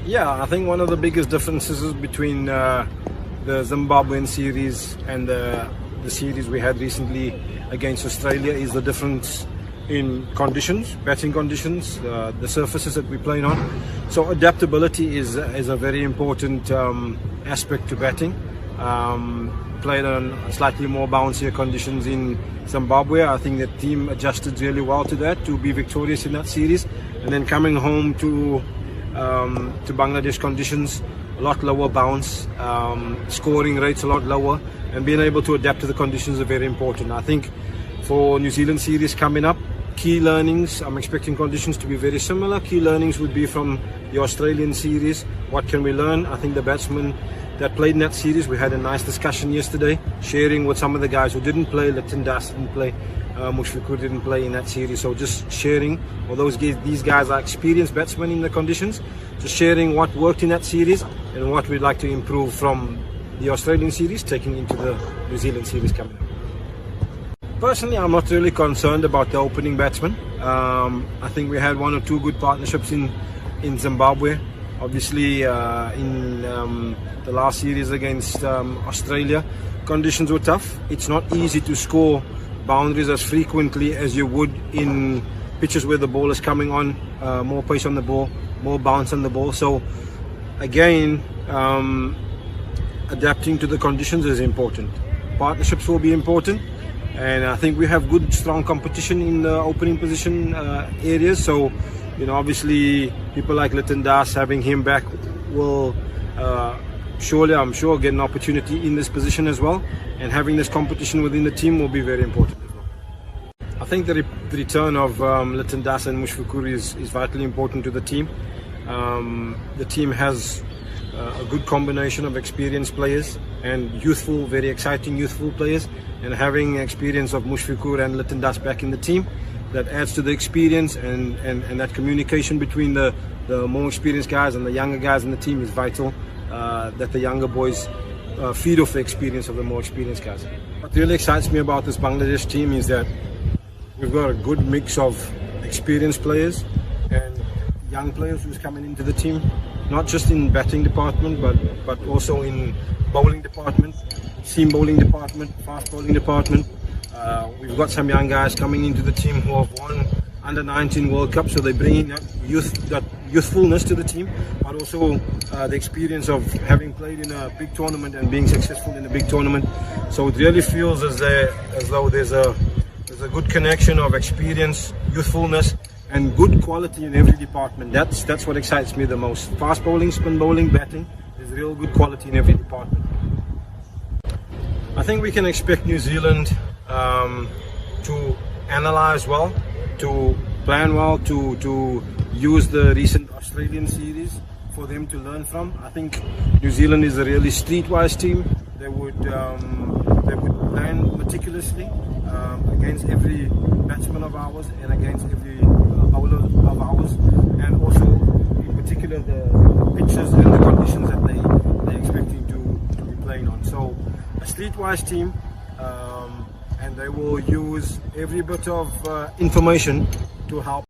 Yeah, I think one of the biggest differences between the Zimbabwean series and the series we had recently against Australia is the difference in conditions, batting conditions, the surfaces that we're playing on. So adaptability is a very important aspect to batting. Played on slightly more bouncier conditions in Zimbabwe. I think the team adjusted really well to that to be victorious in that series, and then coming home to Bangladesh conditions, a lot lower bounce, scoring rates a lot lower, and being able to adapt to the conditions are very important. I think for New Zealand series coming up, key learnings, I'm expecting conditions to be very similar. Key learnings would be from the Australian series. What can we learn? I think the batsmen that played in that series, we had a nice discussion yesterday, sharing with some of the guys who didn't play. Liton Das didn't play, Mushfiqur didn't play in that series, so just sharing. Although these guys are experienced batsmen in the conditions, just sharing what worked in that series and what we'd like to improve from the Australian series, taking into the New Zealand series coming up. Personally, I'm not really concerned about the opening batsmen. I think we had one or two good partnerships in Zimbabwe. Obviously, in the last series against Australia, conditions were tough. It's not easy to score boundaries as frequently as you would in pitches where the ball is coming on, more pace on the ball, more bounce on the ball. So again, adapting to the conditions is important. Partnerships will be important, and I think we have good, strong competition in the opening position areas. So, you know, obviously people like Liton Das, having him back will surely, I'm sure, get an opportunity in this position as well, and having this competition within the team will be very important as well. I think the return of Liton Das and Mushfiqur is vitally important to the team. The team has a good combination of experienced players and youthful, very exciting youthful players, and having experience of Mushfiqur and Liton Das back in the team, that adds to the experience, and that communication between the more experienced guys and the younger guys in the team is vital, that the younger boys feed off the experience of the more experienced guys. What really excites me about this Bangladesh team is that we've got a good mix of experienced players and young players who's coming into the team, not just in batting department but also in bowling department, seam bowling department, fast bowling department. We've got some young guys coming into the team who have won under 19 World Cup, so they bring in that youthfulness to the team, but also the experience of having played in a big tournament and being successful in a big tournament. So it really feels as though there's a good connection of experience, youthfulness, and good quality in every department. That's what excites me the most. Fast bowling, spin bowling, batting, there's real good quality in every department. I think we can expect New Zealand to analyse well, to plan well, to use the recent Australian series for them to learn from. I think New Zealand is a really streetwise team. They would plan meticulously against every batsman of ours and against every bowler of ours, and also in particular the pitches and the conditions that they're expecting to be playing on. So a streetwise team, and they will use every bit of information to help